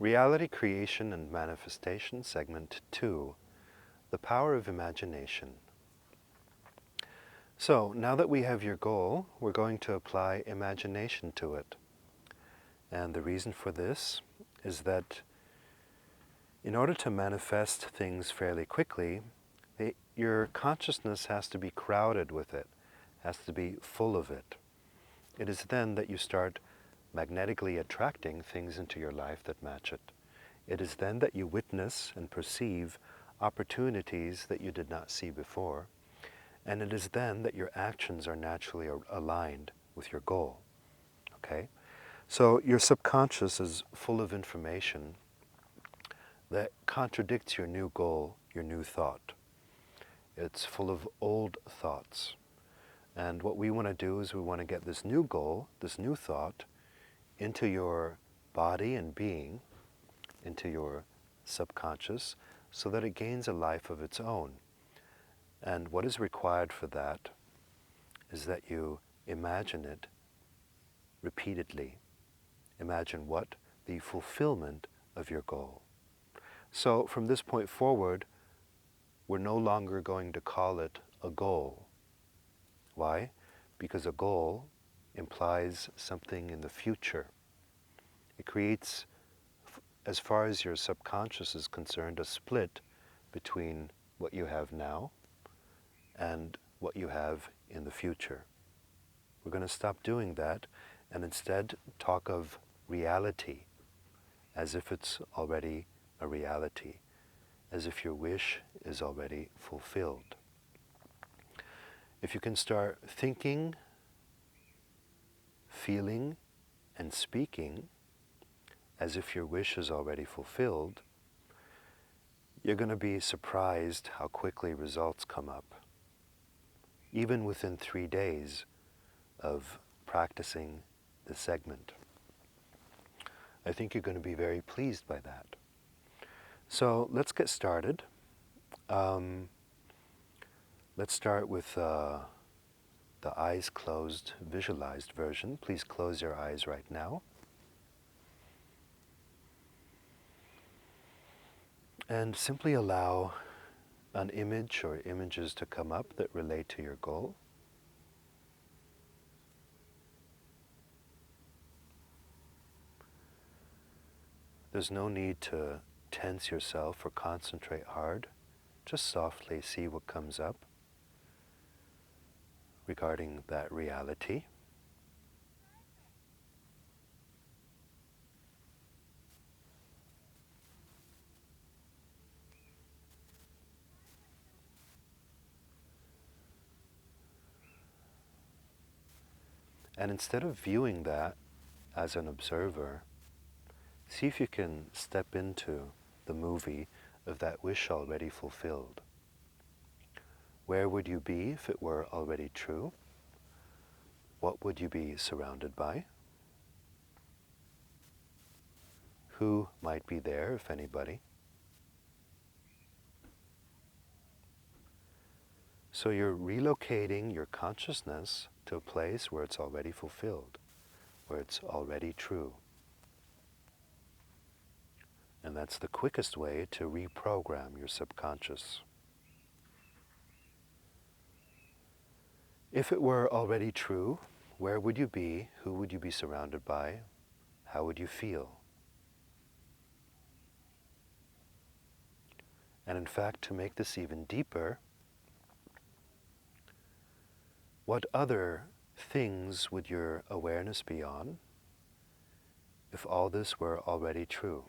Reality Creation and Manifestation, Segment 2, The Power of Imagination. So, now that we have your goal, we're going to apply imagination to it. And the reason for this is that in order to manifest things fairly quickly, your consciousness has to be crowded with it, has to be full of it. It is then that you start magnetically attracting things into your life that match it. It is then that you witness and perceive opportunities that you did not see before. And it is then that your actions are naturally aligned with your goal. Okay? So your subconscious is full of information that contradicts your new goal, your new thought. It's full of old thoughts. And what we want to do is we want to get this new goal, this new thought, into your body and being, into your subconscious, so that it gains a life of its own. And what is required for that is that you imagine it repeatedly. Imagine what? The fulfillment of your goal. So from this point forward, we're no longer going to call it a goal. Why? Because a goal implies something in the future. It creates, as far as your subconscious is concerned, a split between what you have now and what you have in the future. We're going to stop doing that and instead talk of reality as if it's already a reality, as if your wish is already fulfilled. If you can start thinking, feeling, and speaking as if your wish is already fulfilled, you're going to be surprised how quickly results come up. Even within 3 days of practicing the segment. I think you're going to be very pleased by that. So let's get started. Let's start with the eyes closed, visualized version. Please close your eyes right now. And simply allow an image or images to come up that relate to your goal. There's no need to tense yourself or concentrate hard. Just softly see what comes up regarding that reality. And instead of viewing that as an observer, see if you can step into the movie of that wish already fulfilled. Where would you be if it were already true? What would you be surrounded by? Who might be there, if anybody? So you're relocating your consciousness to a place where it's already fulfilled, where it's already true. And that's the quickest way to reprogram your subconscious. If it were already true, where would you be? Who would you be surrounded by? How would you feel? And in fact, to make this even deeper, what other things would your awareness be on if all this were already true?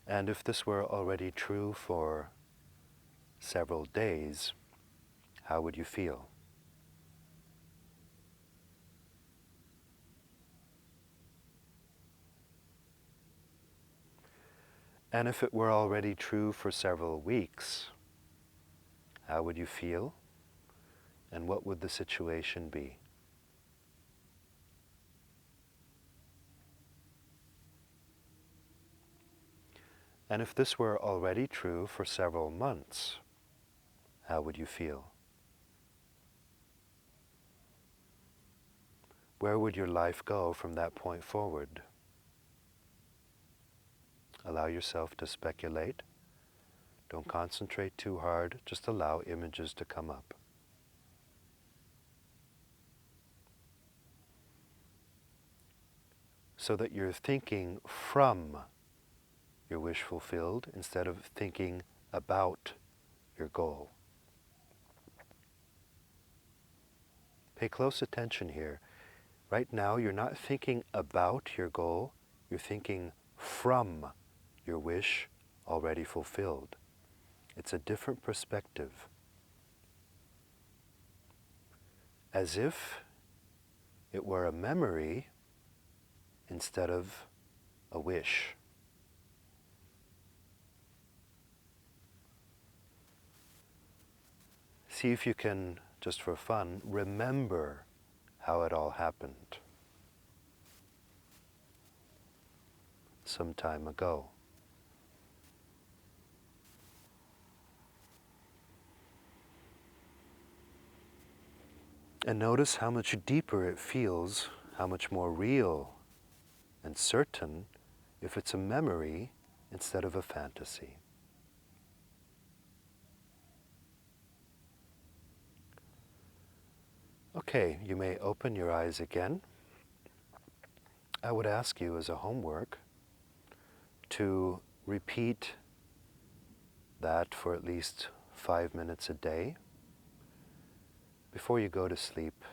And if this were already true for several days, how would you feel? And if it were already true for several weeks, how would you feel? And what would the situation be? And if this were already true for several months, how would you feel? Where would your life go from that point forward? Allow yourself to speculate. Don't concentrate too hard, just allow images to come up. So that you're thinking from your wish fulfilled instead of thinking about your goal. Pay close attention here. Right now, you're not thinking about your goal, you're thinking from your wish already fulfilled. It's a different perspective. As if it were a memory instead of a wish. See if you can, just for fun, remember how it all happened some time ago. And notice how much deeper it feels, how much more real and certain if it's a memory instead of a fantasy. Okay, you may open your eyes again. I would ask you as a homework to repeat that for at least 5 minutes a day before you go to sleep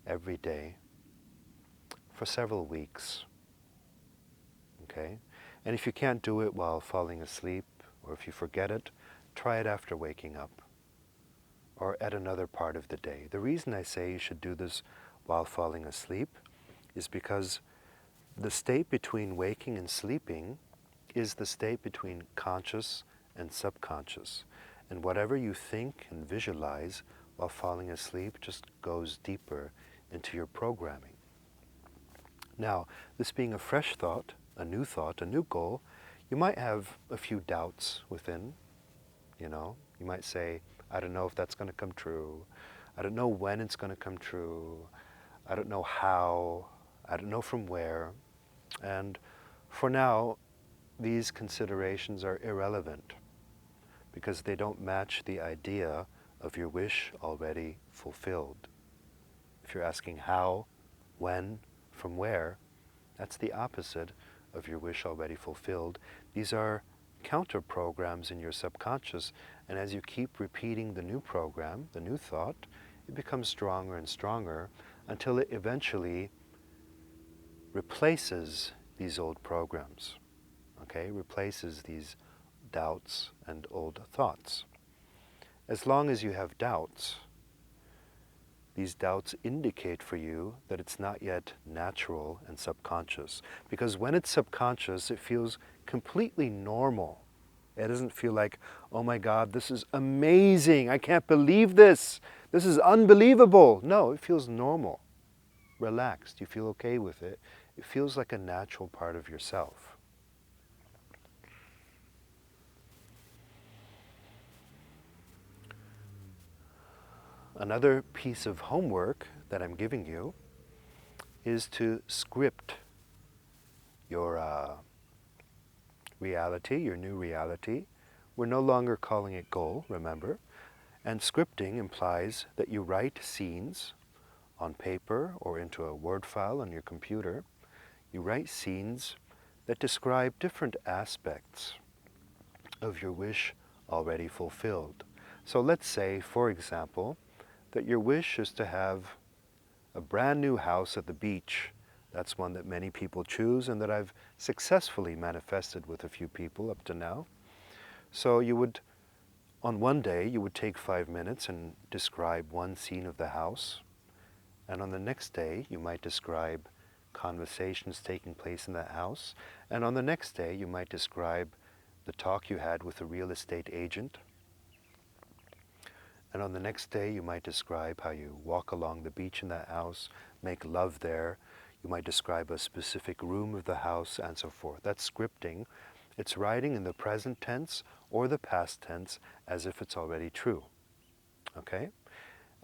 every day for several weeks. Okay? And if you can't do it while falling asleep, or if you forget it, try it after waking up or at another part of the day. The reason I say you should do this while falling asleep is because the state between waking and sleeping is the state between conscious and subconscious. And whatever you think and visualize while falling asleep just goes deeper into your programming. Now, this being a fresh thought, a new goal, you might have a few doubts within, you know. You might say, I don't know if that's going to come true. I don't know when it's going to come true. I don't know how. I don't know from where. And for now, these considerations are irrelevant because they don't match the idea of your wish already fulfilled. If you're asking how, when, from where, that's the opposite of your wish already fulfilled. These are counter programs in your subconscious, and as you keep repeating the new program, the new thought, it becomes stronger and stronger until it eventually replaces these old programs, okay? Replaces these doubts and old thoughts. As long as you have doubts, these doubts indicate for you that it's not yet natural and subconscious. Because when it's subconscious, it feels completely normal. It doesn't feel like, oh my God, this is amazing, I can't believe this, this is unbelievable. No, it feels normal, relaxed, you feel okay with it. It feels like a natural part of yourself. Another piece of homework that I'm giving you is to script your reality, your new reality. We're no longer calling it goal, remember? And scripting implies that you write scenes on paper or into a Word file on your computer. You write scenes that describe different aspects of your wish already fulfilled. So let's say, for example, that your wish is to have a brand new house at the beach. That's one that many people choose and that I've successfully manifested with a few people up to now. So you would, on one day, you would take 5 minutes and describe one scene of the house. And on the next day, you might describe conversations taking place in that house. And on the next day, you might describe the talk you had with a real estate agent. And on the next day, you might describe how you walk along the beach in that house, make love there. You might describe a specific room of the house and so forth. That's scripting. It's writing in the present tense or the past tense as if it's already true. Okay?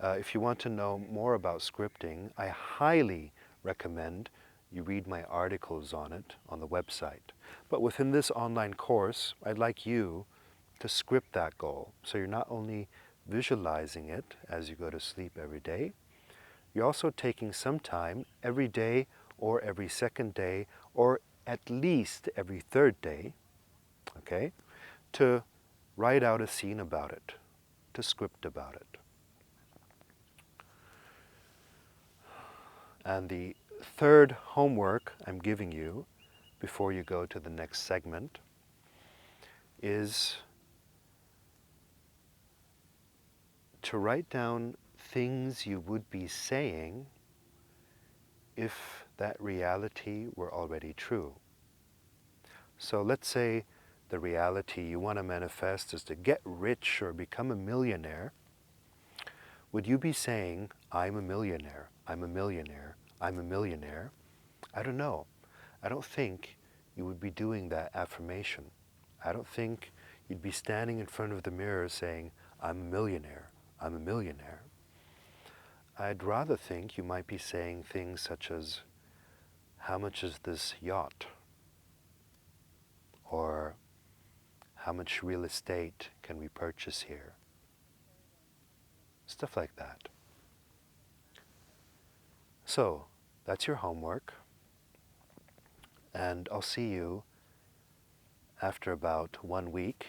If you want to know more about scripting, I highly recommend you read my articles on it on the website. But within this online course, I'd like you to script that goal. So you're not only visualizing it as you go to sleep every day, you're also taking some time every day or every second day or at least every third day, okay, to write out a scene about it, to script about it. And the third homework I'm giving you before you go to the next segment is to write down things you would be saying if that reality were already true. So let's say the reality you want to manifest is to get rich or become a millionaire. Would you be saying, I'm a millionaire, I'm a millionaire, I'm a millionaire? I don't know. I don't think you would be doing that affirmation. I don't think you'd be standing in front of the mirror saying, I'm a millionaire, I'm a millionaire. I'd rather think you might be saying things such as, how much is this yacht? Or, how much real estate can we purchase here? Stuff like that. So, that's your homework. And I'll see you after about 1 week